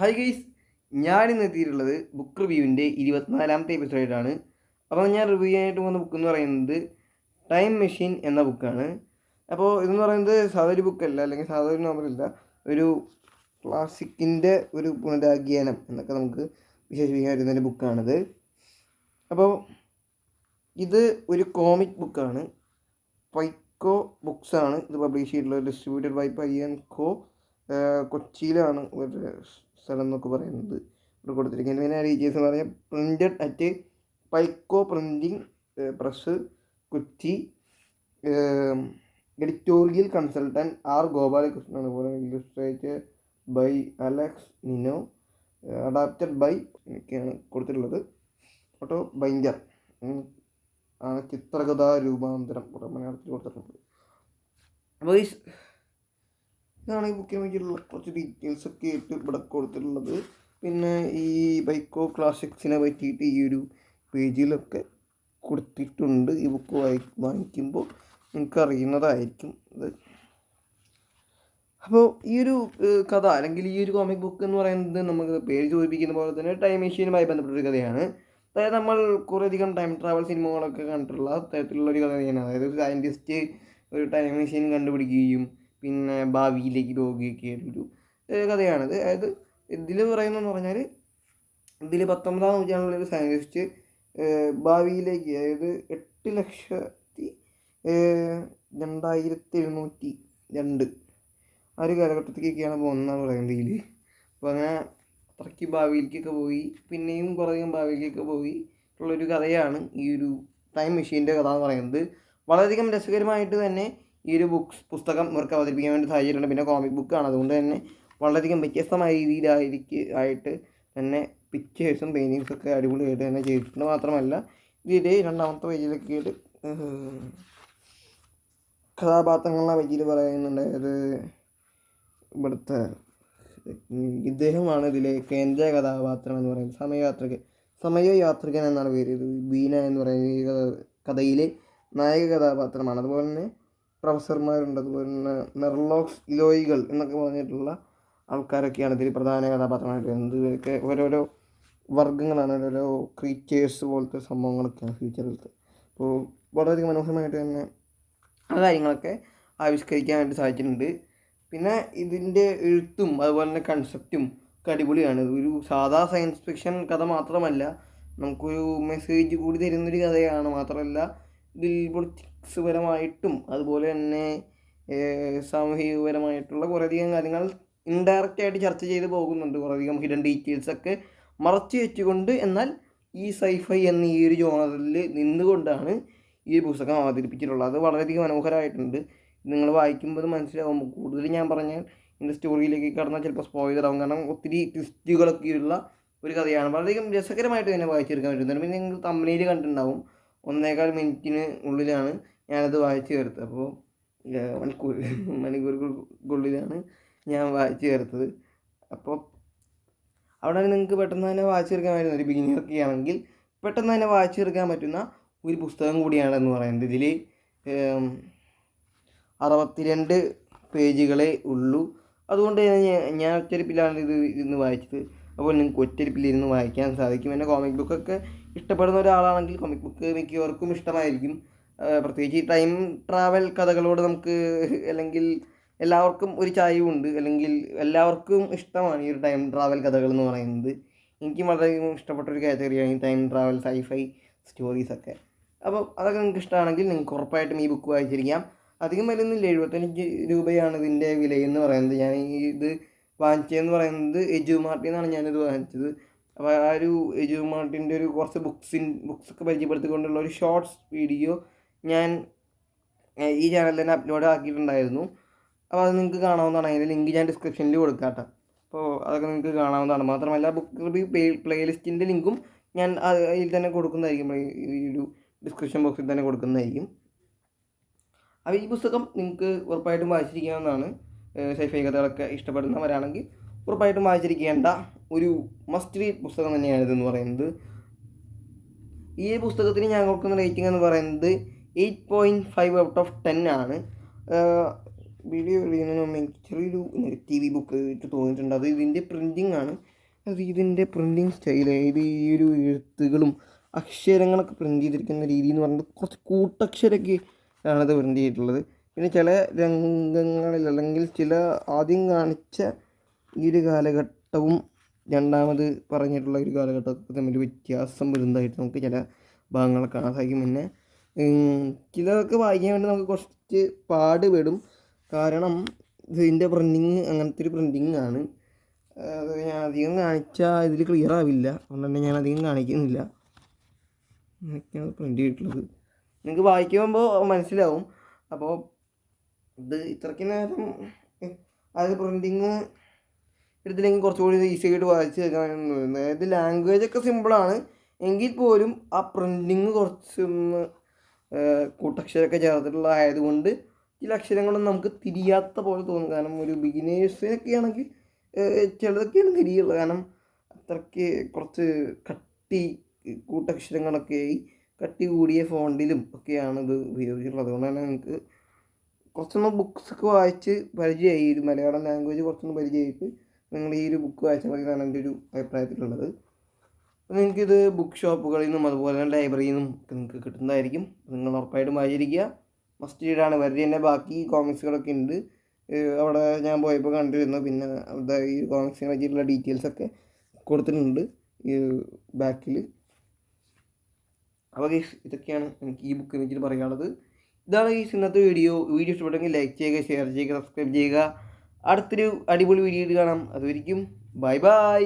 Hi guys, ഞാനിന്ന് എത്തിയിട്ടുള്ളത് book റിവ്യൂവിൻ്റെ 24ാമത്തെ എപ്പിസോഡാണ്. അപ്പോൾ ഞാൻ റിവ്യൂ ചെയ്യാനായിട്ട് പോകുന്ന ബുക്ക് എന്ന് പറയുന്നത് ടൈം മെഷീൻ എന്ന ബുക്കാണ്. അപ്പോൾ ഇതെന്ന് പറയുന്നത് സാധാരണ ഒരു ബുക്കല്ല, അല്ലെങ്കിൽ സാധാരണ ഒരു നോവലല്ല, ഒരു ക്ലാസിക്കിൻ്റെ ഒരു പുനരാഖ്യാനം എന്നൊക്കെ നമുക്ക് വിശേഷിപ്പിക്കാൻ വരുന്നൊരു ബുക്കാണിത്. അപ്പോൾ ഇത് ഒരു കോമിക് ബുക്കാണ്. പൈക്കോ ബുക്സാണ് ഇത് പബ്ലിഷ് ചെയ്തിട്ടുള്ളത്. ഡിസ്ട്രിബ്യൂട്ടഡ് ബൈ പയ്യൻകോ. കൊച്ചിയിലാണ് ഒരു സ്ഥലം എന്നൊക്കെ പറയുന്നത് ഇവിടെ കൊടുത്തിരിക്കുന്നത്. പിന്നെ ഡീറ്റെയിൽസ് എന്ന് പറഞ്ഞാൽ printed at Paico printing press, Kochi. Editorial consultant R Gopalakrishnan. അതുപോലെ illustrated by Alex Nino. Adapted by എന്നൊക്കെയാണ് കൊടുത്തിട്ടുള്ളത്. ഫോട്ടോ ബൈൻഡർ ആണ് ചിത്രകഥാ രൂപാന്തരം മലയാളത്തിൽ കൊടുത്തിട്ടുണ്ട്. അപ്പോൾ ഇതാണ് ഈ ബുക്കിനെ പറ്റിയിട്ടുള്ള കുറച്ച് ഡീറ്റെയിൽസ് ഒക്കെ ആയിട്ട് ഇവിടെ കൊടുത്തിട്ടുള്ളത്. പിന്നെ ഈ ബൈക്കോ ക്ലാസിക്സിനെ പറ്റിയിട്ട് ഈ ഒരു പേജിലൊക്കെ കൊടുത്തിട്ടുണ്ട്. ഈ ബുക്ക് വാങ്ങിക്കുമ്പോൾ നിങ്ങൾക്ക് അറിയുന്നതായിരിക്കും ഇത്. അപ്പോൾ ഈ ഒരു കഥ അല്ലെങ്കിൽ ഈ ഒരു കോമിക് ബുക്ക് എന്ന് പറയുന്നത് നമുക്ക് പേര് സൂചിപ്പിക്കുന്ന പോലെ തന്നെ ടൈം മെഷീനുമായി ബന്ധപ്പെട്ടൊരു കഥയാണ്. അതായത് നമ്മൾ കുറേയധികം ടൈം ട്രാവൽ സിനിമകളൊക്കെ കണ്ടിട്ടുള്ള തരത്തിലുള്ളൊരു കഥ തന്നെയാണ്. അതായത് ഒരു സയൻറ്റിസ്റ്റ് ഒരു ടൈം മെഷീൻ കണ്ടുപിടിക്കുകയും പിന്നെ ഭാവിയിലേക്ക് പോവുകയൊക്കെ ആയിട്ടൊരു കഥയാണിത്. അതായത് ഇതിൽ പറയുന്നതെന്ന് പറഞ്ഞാൽ ഇതിൽ 19ാം നൂറ്റാണ്ടിലുള്ള ഒരു സയൻറ്റിസ്റ്റ് ഭാവിയിലേക്ക്, അതായത് 8,27,2 ആ ഒരു കാലഘട്ടത്തേക്കൊക്കെയാണ് പോകുന്നതെന്ന് പറയുന്നത് ഇതിൽ. അപ്പോൾ അങ്ങനെ അത്രയ്ക്ക് ഭാവിയിലേക്കൊക്കെ പോയി, പിന്നെയും കുറേയധികം ഭാവിയിലേക്കൊക്കെ പോയി ഉള്ളൊരു കഥയാണ് ഈ ഒരു ടൈം മെഷീൻ്റെ കഥ എന്ന് പറയുന്നത്. വളരെയധികം രസകരമായിട്ട് തന്നെ ഈ ഒരു പുസ്തകം ഇവർക്ക് അവതരിപ്പിക്കാൻ വേണ്ടി സാഹചര്യമുണ്ട്. പിന്നെ കോമിക് ബുക്കാണ്, അതുകൊണ്ട് തന്നെ വളരെയധികം വ്യത്യസ്തമായ രീതിയിലായിട്ട് തന്നെ പിക്ചേഴ്സും പെയിൻറ്റിങ്സും ഒക്കെ അടിപൊളിയായിട്ട് തന്നെ ചെയ്തിട്ടുണ്ട്. മാത്രമല്ല ഇതിൽ 2ാമത്തെ പേജിലൊക്കെ ആയിട്ട് കഥാപാത്രങ്ങളെ പറ്റിയിട്ട് പറയുന്നുണ്ട്. അതായത് ഇവിടുത്തെ ഇദ്ദേഹമാണ് ഇതിലെ കേന്ദ്ര കഥാപാത്രം എന്ന് പറയുന്നത്. സമയയാത്രികൻ എന്നാണ് പേര്. ഇത് ബീന എന്ന് പറയുന്ന ഈ കഥയിലെ നായക കഥാപാത്രമാണ്. അതുപോലെ തന്നെ പ്രൊഫസർമാരുണ്ട്, അതുപോലെ തന്നെ മെർലോക്സ് ഇലോയികൾ എന്നൊക്കെ പറഞ്ഞിട്ടുള്ള ആൾക്കാരൊക്കെയാണ് ഇതിൽ പ്രധാന കഥാപാത്രമായിട്ട് വരുന്നത്. ഇവരൊക്കെ ഓരോരോ വർഗ്ഗങ്ങളാണ്, ഓരോരോ ക്രീച്ചേഴ്സ് പോലത്തെ സംഭവങ്ങളൊക്കെയാണ് ഫ്യൂച്ചറിലത്തെ. അപ്പോൾ വളരെയധികം മനോഹരമായിട്ട് തന്നെ ആ കാര്യങ്ങളൊക്കെ ആവിഷ്കരിക്കാൻ വേണ്ടി സാധിച്ചിട്ടുണ്ട്. പിന്നെ ഇതിൻ്റെ എഴുത്തും അതുപോലെ തന്നെ കൺസെപ്റ്റും ഒക്കെ അടിപൊളിയാണ്. ഒരു സാധാ സയൻസ് ഫിക്ഷൻ കഥ മാത്രമല്ല, നമുക്കൊരു മെസ്സേജ് കൂടി തരുന്നൊരു കഥയാണ്. മാത്രമല്ല ഇതിൽ പൊളിറ്റിക്സ് പരമായിട്ടും അതുപോലെ തന്നെ സാമൂഹികപരമായിട്ടുള്ള കുറേയധികം കാര്യങ്ങൾ ഇൻഡയറക്റ്റായിട്ട് ചർച്ച ചെയ്ത് പോകുന്നുണ്ട്. കുറേയധികം ഹിഡൻ ഡീറ്റെയിൽസൊക്കെ മറച്ചു വെച്ചുകൊണ്ട്, എന്നാൽ ഈ സൈഫൈ എന്ന ഈ ഒരു ജോണറിൽ നിന്നുകൊണ്ടാണ് ഈ പുസ്തകം അവതരിപ്പിച്ചിട്ടുള്ളത്. അത് വളരെയധികം മനോഹരമായിട്ടുണ്ട്. നിങ്ങൾ വായിക്കുമ്പോൾ മനസ്സിലാവും. കൂടുതൽ ഞാൻ പറഞ്ഞാൽ ഇതിൻ്റെ സ്റ്റോറിയിലേക്ക് കടന്നാൽ ചിലപ്പോൾ സ്പോയിലർ ആവും, കാരണം ഒത്തിരി ട്വിസ്റ്റുകളൊക്കെയുള്ള ഒരു കഥയാണ്. വളരെയധികം രസകരമായിട്ട് തന്നെ വായിച്ചെടുക്കാൻ പറ്റുന്നുണ്ട്. പിന്നെ നിങ്ങൾ തമ്പനയിൽ കണ്ടിട്ടുണ്ടാവും, 1.25 മിനിറ്റിന് ഉള്ളിലാണ് ഞാനത് വായിച്ചു ചേർത്തത്. അപ്പോൾ മണിക്കൂറുകൾക്കുള്ളിലാണ് ഞാൻ വായിച്ചു ചേർത്തത്. അപ്പോൾ അവിടെ നിങ്ങൾക്ക് പെട്ടെന്ന് തന്നെ വായിച്ചു തീർക്കാൻ പറ്റുന്ന ഒരു ബിഗിനറൊക്കെ ആണെങ്കിൽ പെട്ടെന്ന് തന്നെ വായിച്ചു തീർക്കാൻ പറ്റുന്ന ഒരു പുസ്തകം കൂടിയാണെന്ന് പറയുന്നത്. ഇതിൽ 62 പേജുകളേ ഉള്ളൂ. അതുകൊണ്ട് ഞാൻ ഒറ്റരിപ്പിലാണ് ഇരുന്ന് വായിച്ചത്. അപ്പോൾ നിങ്ങൾക്ക് ഒറ്റരിപ്പിലിരുന്ന് വായിക്കാൻ സാധിക്കും. പിന്നെ കോമിക് ബുക്കൊക്കെ ഇഷ്ടപ്പെടുന്ന ഒരാളാണെങ്കിൽ കോമിക് ബുക്ക് മിക്കവർക്കും ഇഷ്ടമായിരിക്കും. പ്രത്യേകിച്ച് ഈ ടൈം ട്രാവൽ കഥകളോട് നമുക്ക്, അല്ലെങ്കിൽ എല്ലാവർക്കും ഒരു ചായവുണ്ട്, അല്ലെങ്കിൽ എല്ലാവർക്കും ഇഷ്ടമാണ് ഈ ഒരു ടൈം ട്രാവൽ കഥകൾ എന്ന് പറയുന്നത്. എനിക്കും വളരെയധികം ഇഷ്ടപ്പെട്ടൊരു കാറ്റഗറിയാണ് ഈ ടൈം ട്രാവൽ സൈഫൈ സ്റ്റോറീസൊക്കെ. അപ്പോൾ അതൊക്കെ നിങ്ങൾക്ക് ഇഷ്ടമാണെങ്കിൽ നിങ്ങൾക്ക് ഉറപ്പായിട്ടും ഈ ബുക്ക് വായിച്ചിരിക്കാം. അധികം വിലയൊന്നുമില്ല, 75 രൂപയാണ് ഇതിൻ്റെ വിലയെന്ന് പറയുന്നത്. ഞാൻ ഇത് വാങ്ങിച്ചതെന്ന് പറയുന്നത് എജു മാർട്ടിൽ നിന്നാണ് ഞാനിത് വാങ്ങിച്ചത്. അപ്പോൾ ആ ഒരു എജു മാർട്ടിൻ്റെ ഒരു കുറച്ച് ബുക്സൊക്കെ പരിചയപ്പെടുത്തിക്കൊണ്ടുള്ള ഒരു ഷോർട്സ് വീഡിയോ ഞാൻ ഈ ചാനലിൽ തന്നെ അപ്ലോഡ് ആക്കിയിട്ടുണ്ടായിരുന്നു. അപ്പോൾ അത് നിങ്ങൾക്ക് കാണാവുന്നതാണ്. അതിൻ്റെ ലിങ്ക് ഞാൻ ഡിസ്ക്രിപ്ഷനിൽ കൊടുക്കാം കേട്ടോ. അപ്പോൾ അതൊക്കെ നിങ്ങൾക്ക് കാണാവുന്നതാണ്. മാത്രമല്ല ബുക്ക് പ്ലേലിസ്റ്റിൻ്റെ ലിങ്കും ഞാൻ അതിൽ തന്നെ കൊടുക്കുന്നതായിരിക്കും, ഈ ഒരു ഡിസ്ക്രിപ്ഷൻ ബോക്സിൽ തന്നെ കൊടുക്കുന്നതായിരിക്കും. അപ്പോൾ ഈ പുസ്തകം നിങ്ങൾക്ക് ഉറപ്പായിട്ടും വായിച്ചിരിക്കാവുന്നതാണ്. സൈഫൈ കഥകളൊക്കെ ഇഷ്ടപ്പെടുന്നവരാണെങ്കിൽ ഉറപ്പായിട്ടും വായിച്ചിരിക്കേണ്ട ഒരു മസ്റ്റ് റീഡ് പുസ്തകം തന്നെയാണിതെന്ന് പറയുന്നത്. ഈ പുസ്തകത്തിന് ഞാൻ കൊടുക്കുന്ന റേറ്റിംഗ് എന്ന് പറയുന്നത് 8.5 ഔട്ട് ഓഫ് 10 ആണ്. വീഡിയോ എഴുതുന്നതിന് മുമ്പ് എനിക്ക് ചെറിയൊരു നെഗറ്റീവ് ബുക്ക് ഇട്ട് തോന്നിയിട്ടുണ്ട്. അത് ഇതിൻ്റെ പ്രിൻറ്റിങ് ആണ്. അത് ഇതിൻ്റെ പ്രിൻറ്റിങ് സ്റ്റൈല്, ഇത് ഈ ഒരു എഴുത്തുകളും അക്ഷരങ്ങളൊക്കെ പ്രിൻറ്റ് ചെയ്തിരിക്കുന്ന രീതി എന്ന് പറയുന്നത് കുറച്ച് കൂട്ടക്ഷരമൊക്കെ ആണത് പ്രിൻറ്റ് ചെയ്തിട്ടുള്ളത്. പിന്നെ ചില രംഗങ്ങളിൽ അല്ലെങ്കിൽ ചില ആദ്യം കാണിച്ച ഈ ഒരു കാലഘട്ടവും രണ്ടാമത് പറഞ്ഞിട്ടുള്ള ഒരു കാലഘട്ടമൊക്കെ തമ്മിൽ വ്യത്യാസം വരുന്നതായിട്ട് നമുക്ക് ചില ഭാഗങ്ങളൊക്കെ കാണാൻ സാധിക്കും. പിന്നെ ചിലതൊക്കെ വായിക്കാൻ വേണ്ടി നമുക്ക് കുറച്ച് പാടുപെടും. കാരണം ഇതിൻ്റെ പ്രിൻറ്റിങ് അങ്ങനത്തെ ഒരു പ്രിൻറ്റിങ് ആണ്. അത് ഞാൻ അധികം കാണിച്ചാൽ ഇതിൽ ക്ലിയർ ആവില്ല, അതുകൊണ്ട് തന്നെ ഞാൻ അധികം കാണിക്കുന്നില്ല. ഇങ്ങനെയൊക്കെയാണ് പ്രിൻ്റ് ചെയ്തിട്ടുള്ളത്. നിങ്ങൾക്ക് വായിക്കുമ്പോൾ മനസ്സിലാവും. അപ്പോൾ ഇത് ഇത്രയ്ക്ക് നേരം അത് പ്രിൻറ്റിങ് എടുത്തില്ലെങ്കിൽ കുറച്ചുകൂടി ഈസി ആയിട്ട് വായിച്ച് കേൾക്കാൻ. അതായത് ലാംഗ്വേജൊക്കെ സിമ്പിളാണ് എങ്കിൽ പോലും ആ പ്രിൻറ്റിങ് കുറച്ചൊന്ന് കൂട്ടക്ഷരമൊക്കെ ചേർത്തിട്ടുള്ള ആയതുകൊണ്ട് ചില അക്ഷരങ്ങളൊന്നും നമുക്ക് തിരിയാത്ത പോലെ തോന്നും. കാരണം ഒരു ബിഗിനേഴ്സിനൊക്കെ ആണെങ്കിൽ ചിലതൊക്കെയാണ് തിരിയുള്ളത്. കാരണം അത്രയ്ക്ക് കുറച്ച് കട്ടി കൂട്ടക്ഷരങ്ങളൊക്കെയായി കട്ടി കൂടിയ ഫോണ്ടിലും ഒക്കെയാണ് ഇത് ഉപയോഗിച്ചിട്ടുള്ളത്. അതുകൊണ്ട് തന്നെ നിങ്ങൾക്ക് കുറച്ചൊന്ന് ബുക്സൊക്കെ വായിച്ച് പരിചയമായി, ഒരു മലയാളം ലാംഗ്വേജ് കുറച്ചൊന്ന് പരിചയമായിട്ട് നിങ്ങൾ ഈ ഒരു ബുക്ക് വായിച്ചാൽ മതി എന്നാണ് എൻ്റെ ഒരു അഭിപ്രായത്തിലുള്ളത്. അപ്പോൾ നിങ്ങൾക്കിത് ബുക്ക് ഷോപ്പുകളിൽ നിന്നും അതുപോലെ തന്നെ ലൈബ്രറിയിൽ നിന്നും നിങ്ങൾക്ക് കിട്ടുന്നതായിരിക്കും. നിങ്ങൾ ഉറപ്പായിട്ടും വായിച്ചിരിക്കുക. മസ്റ്റ് റീഡാണ്. വെറുതെ തന്നെ ബാക്കി കോമിക്സുകളൊക്കെ ഉണ്ട് അവിടെ ഞാൻ പോയപ്പോൾ കണ്ടിരുന്നു. പിന്നെ അവിടെ ഈ കോമിക്സിനെ പറ്റിയിട്ടുള്ള ഡീറ്റെയിൽസൊക്കെ കൊടുത്തിട്ടുണ്ട് ഈ ബാക്കിൽ. അപ്പോൾ ഇതൊക്കെയാണ് എനിക്ക് ഈ ബുക്കിനെ പറ്റിയിട്ട് പറയാനുള്ളത്. ഇതാണ് ഈ ഇന്നത്തെ വീഡിയോ. ഇഷ്ടപ്പെട്ടെങ്കിൽ ലൈക്ക് ചെയ്യുക, ഷെയർ ചെയ്യുക, സബ്സ്ക്രൈബ് ചെയ്യുക. അടുത്തൊരു അടിപൊളി വീഡിയോ കാണാം. അതുവരെയും ബൈ ബൈ.